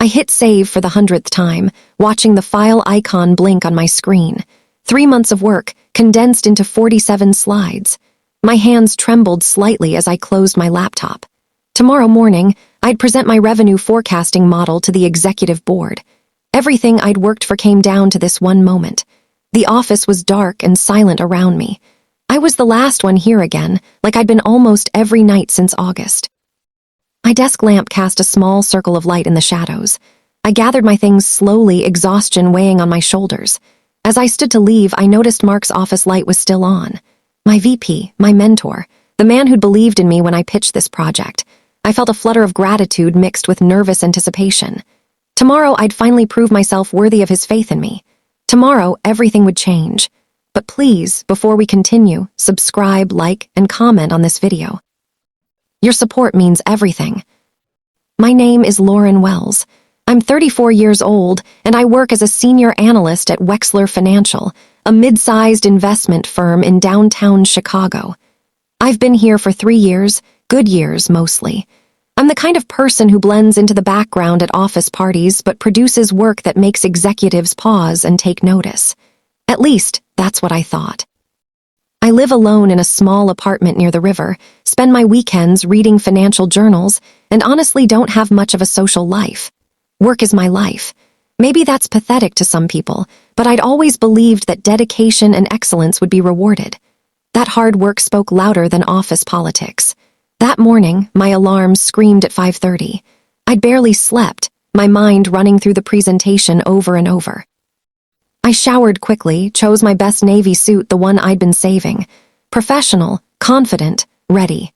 hit save for the 100th time, watching the file icon blink on my screen. 3 months of work, condensed into 47 slides. My hands trembled slightly as I closed my laptop. Tomorrow morning, I'd present my revenue forecasting model to the executive board. Everything I'd worked for came down to this one moment. The office was dark and silent around me. I was the last one here again, like I'd been almost every night since August. My desk lamp cast a small circle of light in the shadows. I gathered my things slowly, exhaustion weighing on my shoulders. As I stood to leave, I noticed Mark's office light was still on. My VP, my mentor, the man who'd believed in me when I pitched this project. I felt a flutter of gratitude mixed with nervous anticipation. Tomorrow, I'd finally prove myself worthy of his faith in me. Tomorrow, everything would change. But please, before we continue, subscribe, like, and comment on this video. Your support means everything. My name is Lauren Wells. I'm 34 years old, and I work as a senior analyst at Wexler Financial, a mid-sized investment firm in downtown Chicago. I've been here for 3 years, good years mostly. I'm the kind of person who blends into the background at office parties but produces work that makes executives pause and take notice. At least, that's what I thought. I live alone in a small apartment near the river, spend my weekends reading financial journals, and honestly don't have much of a social life. Work is my life. Maybe that's pathetic to some people, but I'd always believed that dedication and excellence would be rewarded. That hard work spoke louder than office politics. That morning, my alarm screamed at 5:30. I'd barely slept, my mind running through the presentation over and over. I showered quickly, chose my best navy suit, the one I'd been saving. Professional, confident, ready.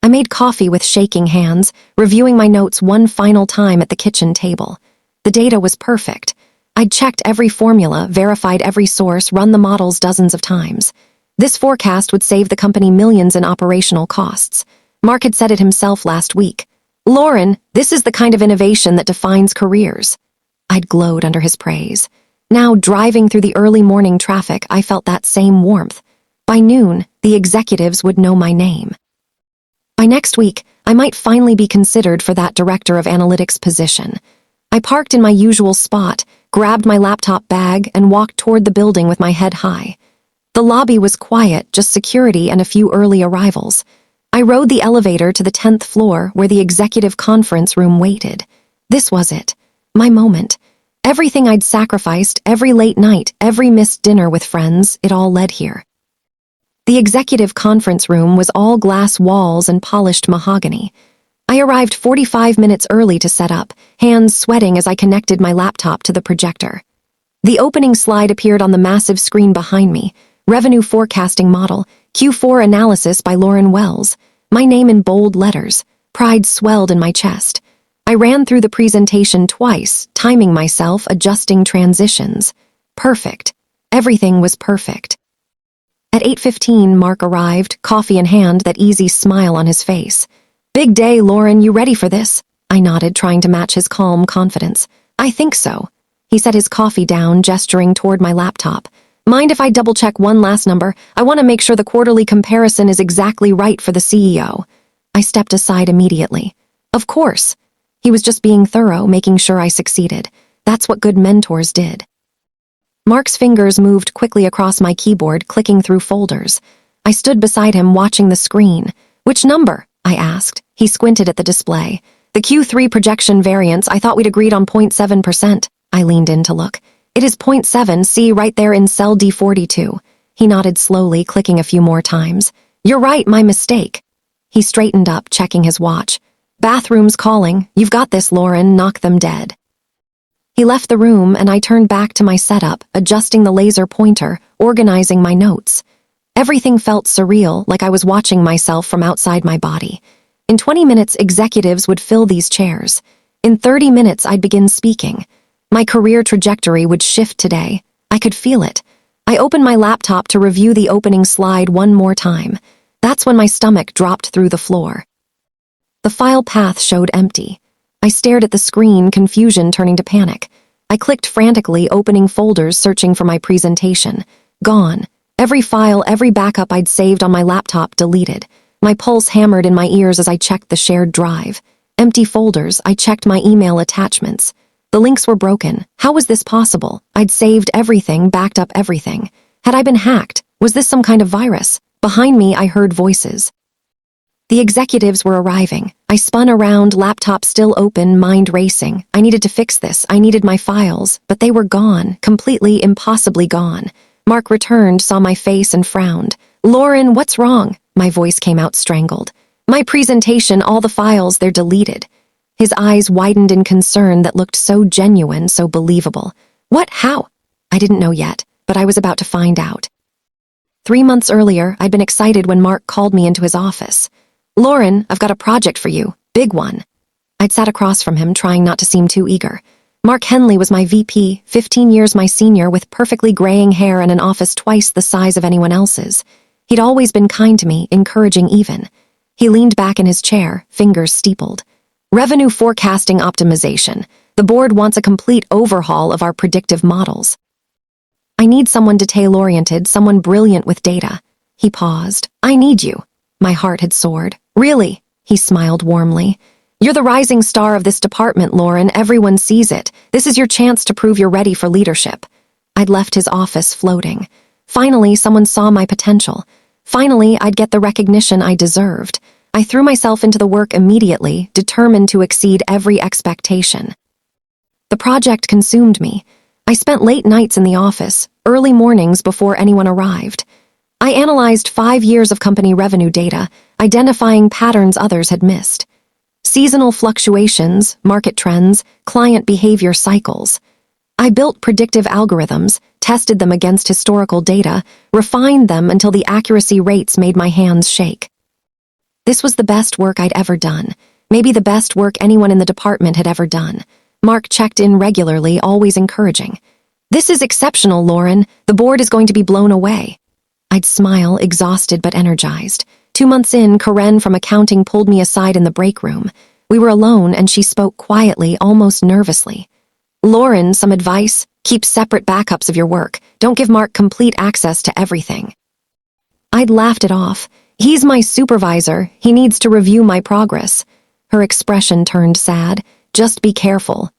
I made coffee with shaking hands, reviewing my notes one final time at the kitchen table. The data was perfect. I'd checked every formula, verified every source, run the models dozens of times. This forecast would save the company millions in operational costs. Mark had said it himself last week. "Lauren, this is the kind of innovation that defines careers." I'd glowed under his praise. Now, driving through the early morning traffic, I felt that same warmth. By noon, the executives would know my name. By next week, I might finally be considered for that director of analytics position. I parked in my usual spot, grabbed my laptop bag, and walked toward the building with my head high. The lobby was quiet, just security and a few early arrivals. I rode the elevator to the 10th floor where the executive conference room waited. This was it. My moment. Everything I'd sacrificed, every late night, every missed dinner with friends, it all led here. The executive conference room was all glass walls and polished mahogany. I arrived 45 minutes early to set up, hands sweating as I connected my laptop to the projector. The opening slide appeared on the massive screen behind me. Revenue forecasting model, Q4 analysis by Lauren Wells. My name in bold letters. Pride swelled in my chest. I ran through the presentation twice, timing myself, adjusting transitions. Perfect. Everything was perfect. At 8:15, Mark arrived, coffee in hand, that easy smile on his face. "Big day, Lauren, you ready for this?" I nodded, trying to match his calm confidence. "I think so." He set his coffee down, gesturing toward my laptop. "Mind if I double-check one last number? I want to make sure the quarterly comparison is exactly right for the CEO." I stepped aside immediately. "Of course." He was just being thorough, making sure I succeeded. That's what good mentors did. Mark's fingers moved quickly across my keyboard, clicking through folders. I stood beside him, watching the screen. "Which number?" I asked. He squinted at the display. "The Q3 projection variance, I thought we'd agreed on 0.7%. I leaned in to look. "It is 0.7, see right there in cell D42. He nodded slowly, clicking a few more times. "You're right, my mistake." He straightened up, checking his watch. "Bathroom's calling. You've got this, Lauren. Knock them dead." He left the room, and I turned back to my setup, adjusting the laser pointer, organizing my notes. Everything felt surreal, like I was watching myself from outside my body. In 20 minutes, executives would fill these chairs. In 30 minutes, I'd begin speaking. My career trajectory would shift today. I could feel it. I opened my laptop to review the opening slide one more time. That's when my stomach dropped through the floor. The file path showed empty. I stared at the screen, confusion turning to panic. I clicked frantically, opening folders, searching for my presentation. Gone. Every file, every backup I'd saved on my laptop deleted. My pulse hammered in my ears as I checked the shared drive. Empty folders. I checked my email attachments. The links were broken. How was this possible? I'd saved everything, backed up everything. Had I been hacked? Was this some kind of virus? Behind me, I heard voices. The executives were arriving. I spun around, laptop still open, mind racing. I needed to fix this. I needed my files, but they were gone, completely, impossibly gone. Mark returned, saw my face, and frowned. "Lauren, what's wrong?" My voice came out strangled. "My presentation, all the files, they're deleted." His eyes widened in concern that looked so genuine, so believable. "What? How?" I didn't know yet, but I was about to find out. 3 months earlier, I'd been excited when Mark called me into his office. "Lauren, I've got a project for you. Big one." I'd sat across from him, trying not to seem too eager. Mark Henley was my VP, 15 years my senior, with perfectly graying hair and an office twice the size of anyone else's. He'd always been kind to me, encouraging even. He leaned back in his chair, fingers steepled. "Revenue forecasting optimization. The board wants a complete overhaul of our predictive models. I need someone detail-oriented, someone brilliant with data." He paused. "I need you." My heart had soared. "Really?" He smiled warmly. "You're the rising star of this department, Lauren. Everyone sees it. This is your chance to prove you're ready for leadership." I'd left his office floating. Finally, someone saw my potential. Finally, I'd get the recognition I deserved. I threw myself into the work immediately, determined to exceed every expectation. The project consumed me. I spent late nights in the office, early mornings before anyone arrived. I analyzed 5 years of company revenue data, identifying patterns others had missed. Seasonal fluctuations, market trends, client behavior cycles. I built predictive algorithms, tested them against historical data, refined them until the accuracy rates made my hands shake. This was the best work I'd ever done, maybe the best work anyone in the department had ever done. Mark checked in regularly, always encouraging. "This is exceptional, Lauren. The board is going to be blown away." I'd smile, exhausted but energized. 2 months in, Karen from accounting pulled me aside in the break room. We were alone, and she spoke quietly, almost nervously. "Lauren, some advice? Keep separate backups of your work. Don't give Mark complete access to everything." I'd laughed it off. "He's my supervisor. He needs to review my progress." Her expression turned sad. "Just be careful."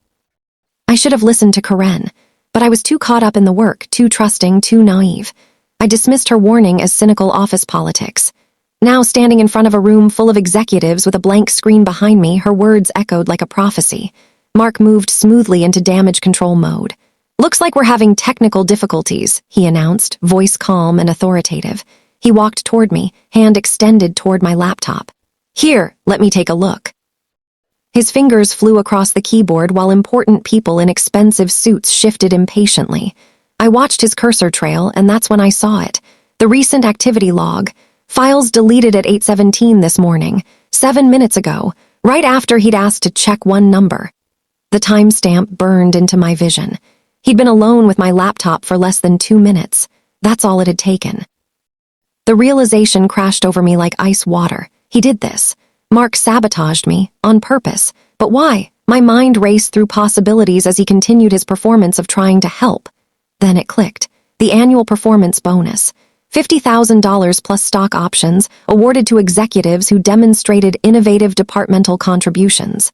I should have listened to Karen, but I was too caught up in the work, too trusting, too naive. I dismissed her warning as cynical office politics. Now, standing in front of a room full of executives with a blank screen behind me, her words echoed like a prophecy. Mark moved smoothly into damage control mode. "Looks like we're having technical difficulties," he announced, voice calm and authoritative. He walked toward me, hand extended toward my laptop. "Here, let me take a look." His fingers flew across the keyboard while important people in expensive suits shifted impatiently. I watched his cursor trail, and that's when I saw it. The recent activity log. Files deleted at 8:17 this morning, 7 minutes ago, right after he'd asked to check one number. The timestamp burned into my vision. He'd been alone with my laptop for less than 2 minutes. That's all it had taken. The realization crashed over me like ice water. He did this. Mark sabotaged me, on purpose. But why? My mind raced through possibilities as he continued his performance of trying to help. Then it clicked. The annual performance bonus. $50,000 plus stock options awarded to executives who demonstrated innovative departmental contributions.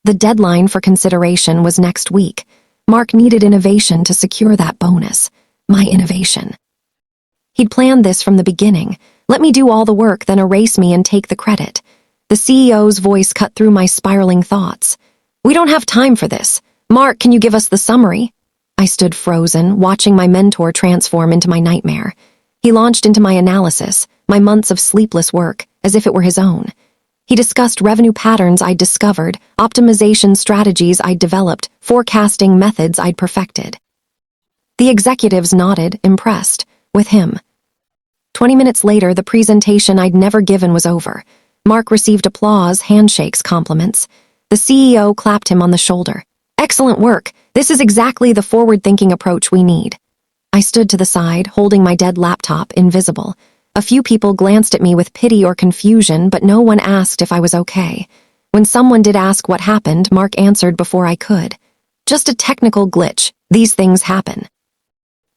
The deadline for consideration was next week. Mark needed innovation to secure that bonus. My innovation. He'd planned this from the beginning. Let me do all the work, then erase me and take the credit. The CEO's voice cut through my spiraling thoughts. "We don't have time for this. Mark, can you give us the summary?" I stood frozen, watching my mentor transform into my nightmare. He launched into my analysis, my months of sleepless work, as if it were his own. He discussed revenue patterns I'd discovered, optimization strategies I'd developed, forecasting methods I'd perfected. The executives nodded, impressed, with him. 20 minutes later, the presentation I'd never given was over. Mark received applause, handshakes, compliments. The CEO clapped him on the shoulder. "Excellent work. This is exactly the forward-thinking approach we need." I stood to the side, holding my dead laptop, invisible. A few people glanced at me with pity or confusion, but no one asked if I was okay. When someone did ask what happened, Mark answered before I could. "Just a technical glitch. These things happen."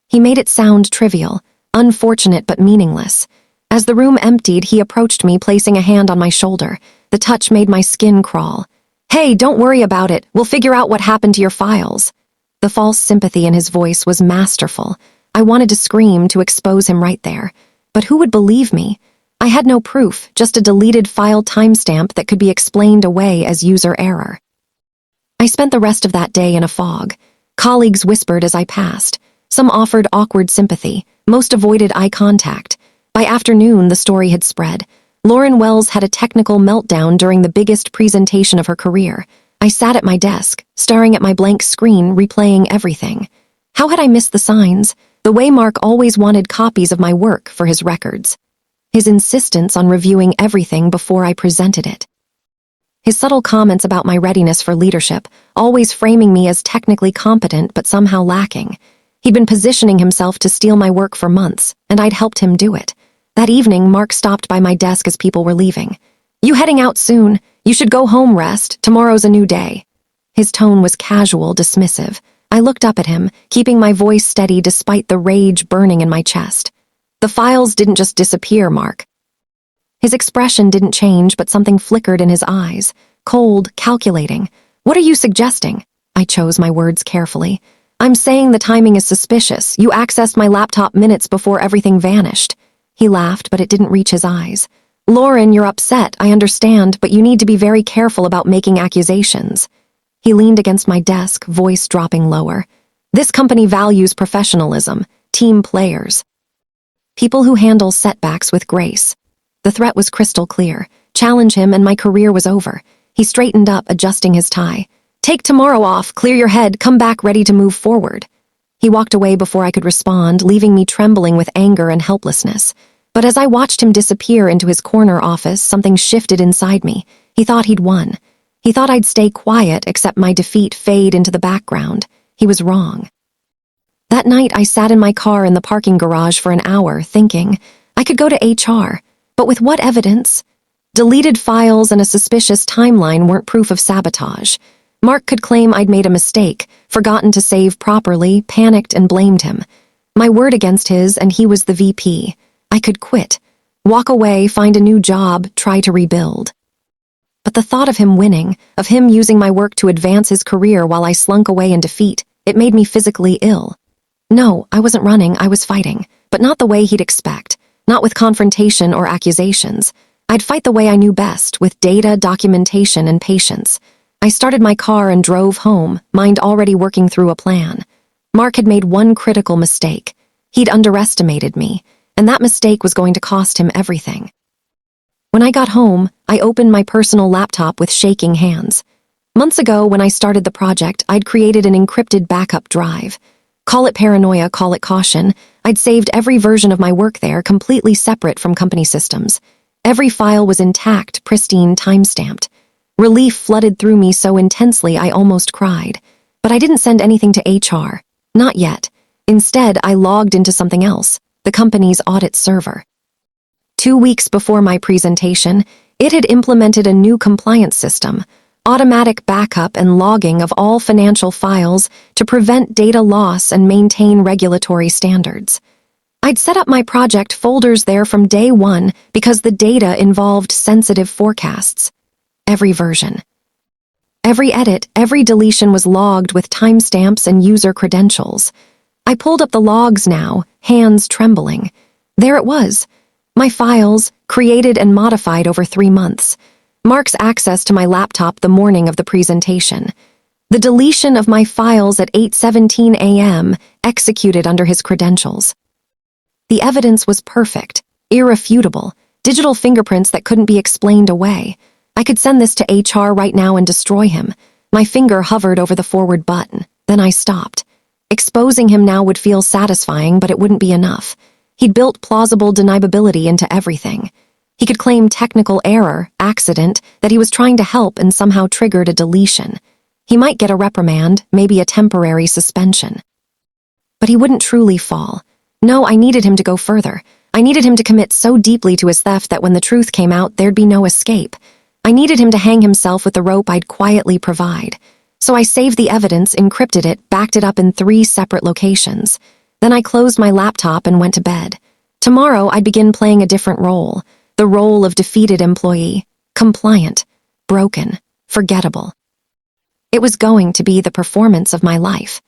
He made it sound trivial, unfortunate but meaningless. As the room emptied, he approached me, placing a hand on my shoulder. The touch made my skin crawl. Hey, don't worry about it. We'll figure out what happened to your files. The false sympathy in his voice was masterful. I wanted to scream to expose him right there. But who would believe me? I had no proof, just a deleted file timestamp that could be explained away as user error. I spent the rest of that day in a fog. Colleagues whispered as I passed. Some offered awkward sympathy. Most avoided eye contact. By afternoon, the story had spread. Lauren Wells had a technical meltdown during the biggest presentation of her career. I sat at my desk, staring at my blank screen, replaying everything. How had I missed the signs? The way Mark always wanted copies of my work for his records. His insistence on reviewing everything before I presented it. His subtle comments about my readiness for leadership, always framing me as technically competent but somehow lacking. He'd been positioning himself to steal my work for months, and I'd helped him do it. That evening, Mark stopped by my desk as people were leaving. "You heading out soon? You should go home, rest. Tomorrow's a new day." His tone was casual, dismissive. I looked up at him, keeping my voice steady despite the rage burning in my chest. "The files didn't just disappear, Mark." His expression didn't change, but something flickered in his eyes. Cold, calculating. "What are you suggesting?" I chose my words carefully. "I'm saying the timing is suspicious. You accessed my laptop minutes before everything vanished." He laughed, but it didn't reach his eyes. "Lauren, you're upset, I understand, but you need to be very careful about making accusations." He leaned against my desk, voice dropping lower. "This company values professionalism, team players. People who handle setbacks with grace." The threat was crystal clear. Challenge him and my career was over. He straightened up, adjusting his tie. "Take tomorrow off, clear your head, come back ready to move forward." He walked away before I could respond, leaving me trembling with anger and helplessness. But as I watched him disappear into his corner office, something shifted inside me. He thought he'd won. He thought I'd stay quiet, accept my defeat fade into the background. He was wrong. That night, I sat in my car in the parking garage for an hour, thinking I could go to HR. But with what evidence? Deleted files and a suspicious timeline weren't proof of sabotage. Mark could claim I'd made a mistake, forgotten to save properly, panicked and blamed him. My word against his, and he was the VP. I could quit, walk away, find a new job, try to rebuild. But the thought of him winning, of him using my work to advance his career while I slunk away in defeat, it made me physically ill. No, I wasn't running, I was fighting, but not the way he'd expect, not with confrontation or accusations. I'd fight the way I knew best, with data, documentation, and patience. I started my car and drove home, mind already working through a plan. Mark had made one critical mistake. He'd underestimated me, and that mistake was going to cost him everything. When I got home, I opened my personal laptop with shaking hands. Months ago, when I started the project, I'd created an encrypted backup drive. Call it paranoia, call it caution. I'd saved every version of my work there, completely separate from company systems. Every file was intact, pristine, time-stamped. Relief flooded through me so intensely I almost cried. But I didn't send anything to HR. Not yet. Instead, I logged into something else, the company's audit server. 2 weeks before my presentation, it had implemented a new compliance system, automatic backup and logging of all financial files to prevent data loss and maintain regulatory standards. I'd set up my project folders there from day one because the data involved sensitive forecasts. Every version. Every edit, every deletion was logged with timestamps and user credentials. I pulled up the logs now, hands trembling. There it was. My files, created and modified over 3 months. Mark's access to my laptop the morning of the presentation. The deletion of my files at 8:17 a.m., executed under his credentials. The evidence was perfect, irrefutable, digital fingerprints that couldn't be explained away. I could send this to HR right now and destroy him. My finger hovered over the forward button. Then I stopped. Exposing him now would feel satisfying, but it wouldn't be enough. He'd built plausible deniability into everything. He could claim technical error, accident, that he was trying to help and somehow triggered a deletion. He might get a reprimand, maybe a temporary suspension. But he wouldn't truly fall. No, I needed him to go further. I needed him to commit so deeply to his theft that when the truth came out, there'd be no escape. I needed him to hang himself with the rope I'd quietly provide. So I saved the evidence, encrypted it, backed it up in 3 separate locations. Then I closed my laptop and went to bed. Tomorrow, I'd begin playing a different role. The role of defeated employee. Compliant. Broken. Forgettable. It was going to be the performance of my life.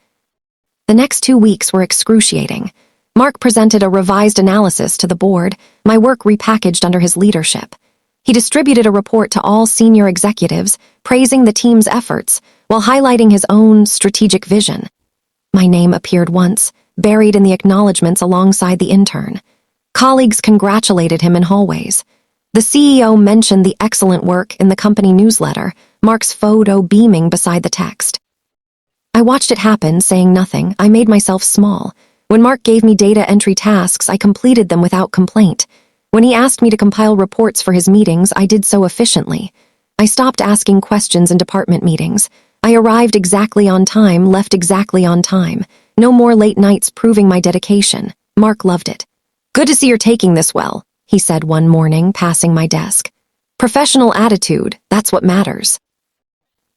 The next 2 weeks were excruciating. Mark presented a revised analysis to the board, my work repackaged under his leadership. He distributed a report to all senior executives, praising the team's efforts, while highlighting his own strategic vision. My name appeared once, buried in the acknowledgments alongside the intern. Colleagues congratulated him in hallways. The CEO mentioned the excellent work in the company newsletter, Mark's photo beaming beside the text. I watched it happen, saying nothing. I made myself small. When Mark gave me data entry tasks, I completed them without complaint. When he asked me to compile reports for his meetings, I did so efficiently. I stopped asking questions in department meetings. I arrived exactly on time, left exactly on time. No more late nights proving my dedication. Mark loved it. "Good to see you're taking this well," he said one morning, passing my desk. "Professional attitude, that's what matters."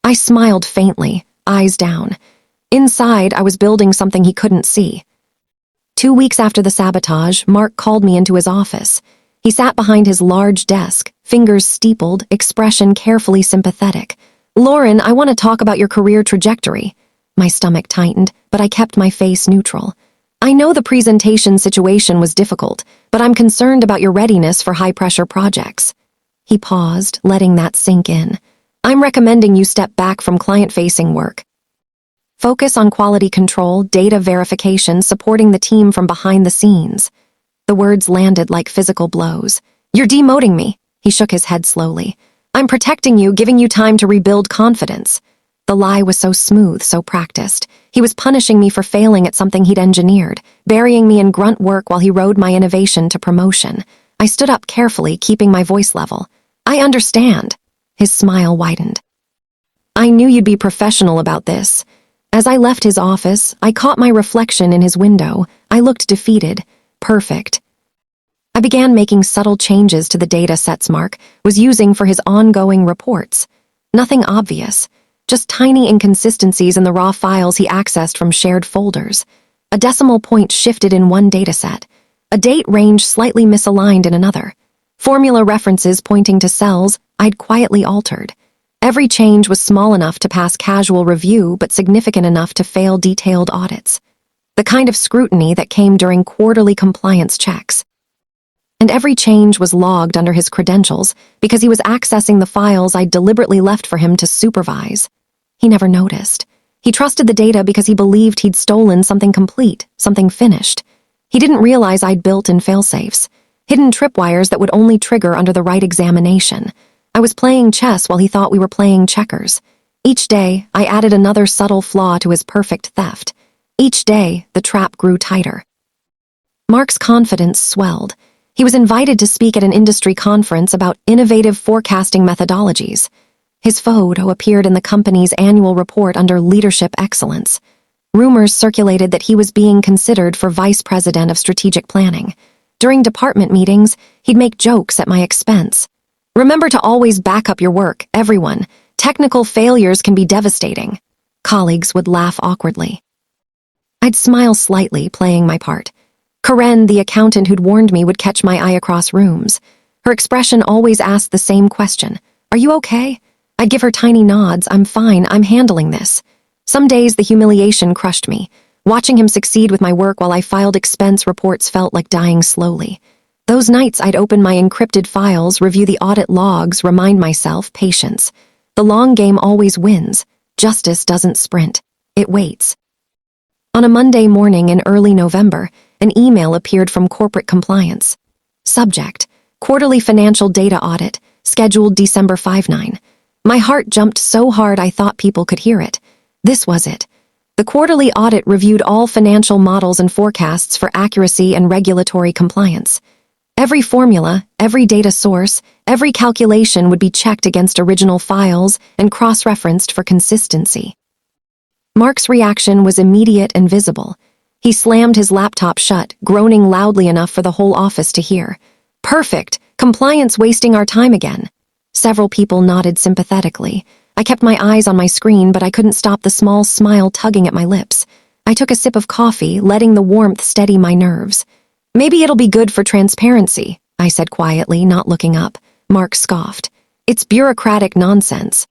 I smiled faintly, eyes down. Inside, I was building something he couldn't see. 2 weeks after the sabotage, Mark called me into his office. He sat behind his large desk, fingers steepled, expression carefully sympathetic. "Lauren, I want to talk about your career trajectory." My stomach tightened, but I kept my face neutral. "I know the presentation situation was difficult, but I'm concerned about your readiness for high-pressure projects." He paused, letting that sink in. "I'm recommending you step back from client-facing work. Focus on quality control, data verification, supporting the team from behind the scenes." The words landed like physical blows. "You're demoting me." He shook his head slowly. "I'm protecting you, giving you time to rebuild confidence." The lie was so smooth, so practiced. He was punishing me for failing at something he'd engineered, burying me in grunt work while he rode my innovation to promotion. I stood up carefully, keeping my voice level. "I understand." His smile widened. "I knew you'd be professional about this." As I left his office, I caught my reflection in his window. I looked defeated. Perfect. I began making subtle changes to the data sets Mark was using for his ongoing reports. Nothing obvious. Just tiny inconsistencies in the raw files he accessed from shared folders. A decimal point shifted in one dataset. A date range slightly misaligned in another. Formula references pointing to cells I'd quietly altered. Every change was small enough to pass casual review but significant enough to fail detailed audits. The kind of scrutiny that came during quarterly compliance checks. And every change was logged under his credentials because he was accessing the files I'd deliberately left for him to supervise. He never noticed. He trusted the data because he believed he'd stolen something complete, something finished. He didn't realize I'd built in failsafes, hidden tripwires that would only trigger under the right examination. I was playing chess while he thought we were playing checkers. Each day, I added another subtle flaw to his perfect theft. Each day, the trap grew tighter. Mark's confidence swelled. He was invited to speak at an industry conference about innovative forecasting methodologies. His photo appeared in the company's annual report under Leadership Excellence. Rumors circulated that he was being considered for vice president of strategic planning. During department meetings, he'd make jokes at my expense. "Remember to always back up your work, everyone. Technical failures can be devastating." Colleagues would laugh awkwardly. I'd smile slightly, playing my part. Karen, the accountant who'd warned me, would catch my eye across rooms. Her expression always asked the same question. "Are you okay?" I'd give her tiny nods. "I'm fine, I'm handling this." Some days the humiliation crushed me. Watching him succeed with my work while I filed expense reports felt like dying slowly. Those nights I'd open my encrypted files, review the audit logs, remind myself, patience. The long game always wins. Justice doesn't sprint. It waits. On a Monday morning in early November, an email appeared from corporate compliance. Subject: Quarterly Financial Data Audit, scheduled December 29. My heart jumped so hard I thought people could hear it. This was it. The quarterly audit reviewed all financial models and forecasts for accuracy and regulatory compliance. Every formula, every data source, every calculation would be checked against original files and cross-referenced for consistency. Mark's reaction was immediate and visible. He slammed his laptop shut, groaning loudly enough for the whole office to hear. "Perfect! Compliance wasting our time again." Several people nodded sympathetically. I kept my eyes on my screen, but I couldn't stop the small smile tugging at my lips. I took a sip of coffee, letting the warmth steady my nerves. "Maybe it'll be good for transparency," I said quietly, not looking up. Mark scoffed. "It's bureaucratic nonsense."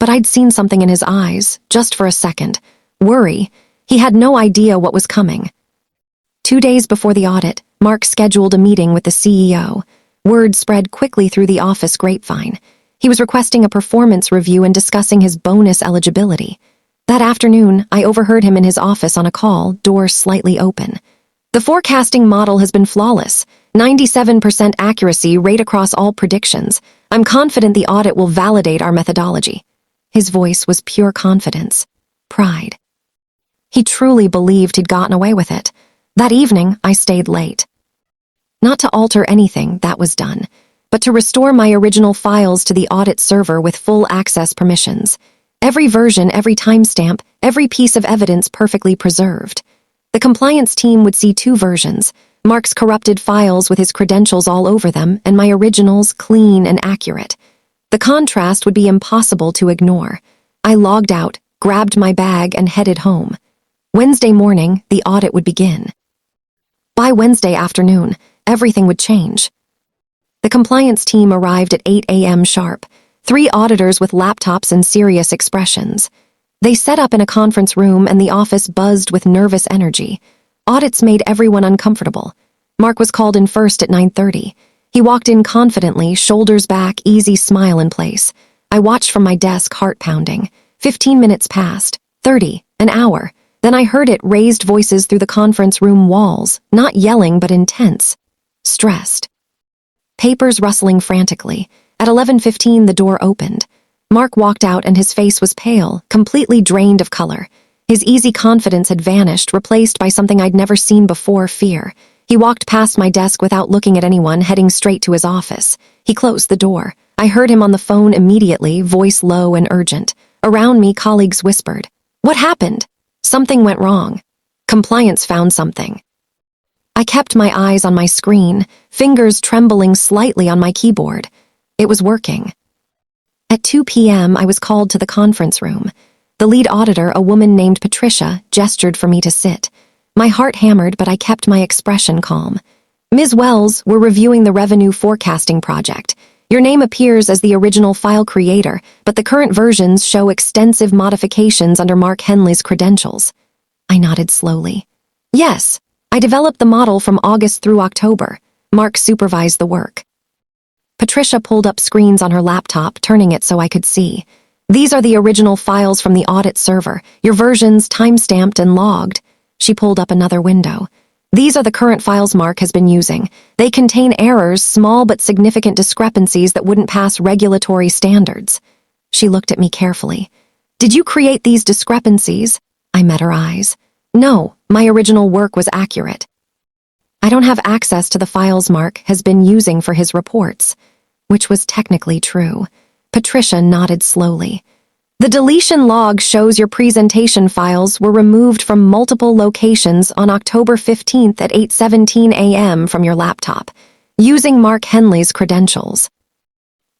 but I'd seen something in his eyes, just for a second. Worry. He had no idea what was coming. 2 days before the audit, Mark scheduled a meeting with the CEO. Word spread quickly through the office grapevine. He was requesting a performance review and discussing his bonus eligibility. That afternoon, I overheard him in his office on a call, doors slightly open. The forecasting model has been flawless. 97% accuracy rate across all predictions. I'm confident the audit will validate our methodology. His voice was pure confidence. Pride. He truly believed he'd gotten away with it. That evening, I stayed late. Not to alter anything, that was done, but to restore my original files to the audit server with full access permissions. Every version, every timestamp, every piece of evidence perfectly preserved. The compliance team would see 2 versions, Mark's corrupted files with his credentials all over them, and my originals clean and accurate. The contrast would be impossible to ignore. I logged out, grabbed my bag, and headed home. Wednesday morning, the audit would begin. By Wednesday afternoon, everything would change. The compliance team arrived at 8 a.m. sharp, 3 auditors with laptops and serious expressions. They set up in a conference room and the office buzzed with nervous energy. Audits made everyone uncomfortable. Mark was called in first at 9:30. He walked in confidently, shoulders back, easy smile in place. I watched from my desk, heart pounding. 15 minutes passed, 30, an hour. Then I heard it, raised voices through the conference room walls, not yelling but intense. Stressed. Papers rustling frantically. At 11:15, the door opened. Mark walked out and his face was pale, completely drained of color. His easy confidence had vanished, replaced by something I'd never seen before, fear. He walked past my desk without looking at anyone, heading straight to his office. He closed the door. I heard him on the phone immediately, voice low and urgent. Around me, colleagues whispered. What happened? Something went wrong. Compliance found something. I kept my eyes on my screen, fingers trembling slightly on my keyboard. It was working. At 2 p.m., I was called to the conference room. The lead auditor, a woman named Patricia, gestured for me to sit. My heart hammered, but I kept my expression calm. Ms. Wells, we're reviewing the revenue forecasting project. Your name appears as the original file creator, but the current versions show extensive modifications under Mark Henley's credentials. I nodded slowly. Yes, I developed the model from August through October. Mark supervised the work. Patricia pulled up screens on her laptop, turning it so I could see. These are the original files from the audit server, your versions time-stamped and logged. She pulled up another window. These are the current files Mark has been using. They contain errors, small but significant discrepancies that wouldn't pass regulatory standards. She looked at me carefully. Did you create these discrepancies? I met her eyes. No, my original work was accurate. I don't have access to the files Mark has been using for his reports. Which was technically true. Patricia nodded slowly. The deletion log shows your presentation files were removed from multiple locations on October 15th at 8:17 a.m. from your laptop, using Mark Henley's credentials.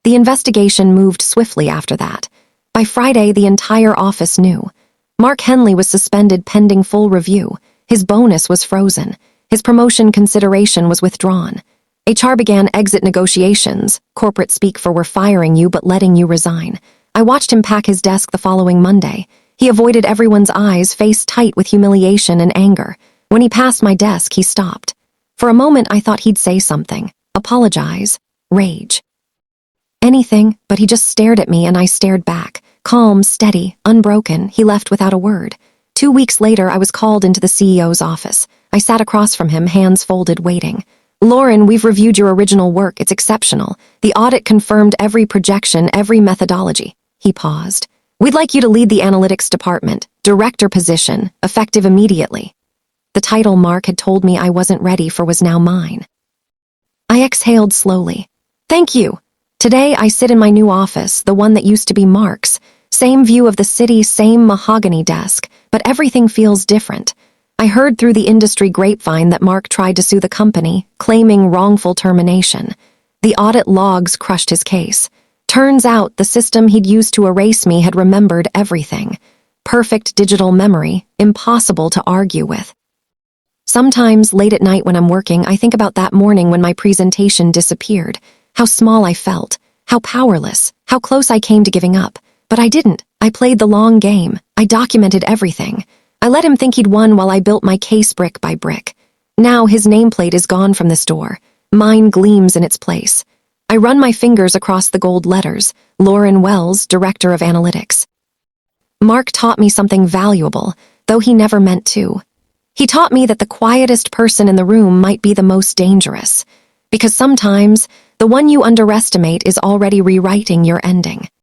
The investigation moved swiftly after that. By Friday, the entire office knew. Mark Henley was suspended pending full review. His bonus was frozen. His promotion consideration was withdrawn. HR began exit negotiations, corporate speak for we're firing you but letting you resign. I watched him pack his desk the following Monday. He avoided everyone's eyes, face tight with humiliation and anger. When he passed my desk, he stopped. For a moment, I thought he'd say something. Apologize. Rage. Anything, but he just stared at me and I stared back. Calm, steady, unbroken, he left without a word. 2 weeks later, I was called into the CEO's office. I sat across from him, hands folded, waiting. Lauren, we've reviewed your original work. It's exceptional. The audit confirmed every projection, every methodology. He paused. We'd like you to lead the analytics department, director position, effective immediately. The title Mark had told me I wasn't ready for was now mine. I exhaled slowly. Thank you. Today I sit in my new office, the one that used to be Mark's. Same view of the city, same mahogany desk, but everything feels different. I heard through the industry grapevine that Mark tried to sue the company, claiming wrongful termination. The audit logs crushed his case. Turns out the system he'd used to erase me had remembered everything. Perfect digital memory, impossible to argue with. Sometimes, late at night when I'm working, I think about that morning when my presentation disappeared. How small I felt, how powerless, how close I came to giving up. But I didn't. I played the long game. I documented everything. I let him think he'd won while I built my case brick by brick. Now his nameplate is gone from this door. Mine gleams in its place. I run my fingers across the gold letters. Lauren Wells, Director of Analytics. Mark taught me something valuable, though he never meant to. He taught me that the quietest person in the room might be the most dangerous, because sometimes the one you underestimate is already rewriting your ending.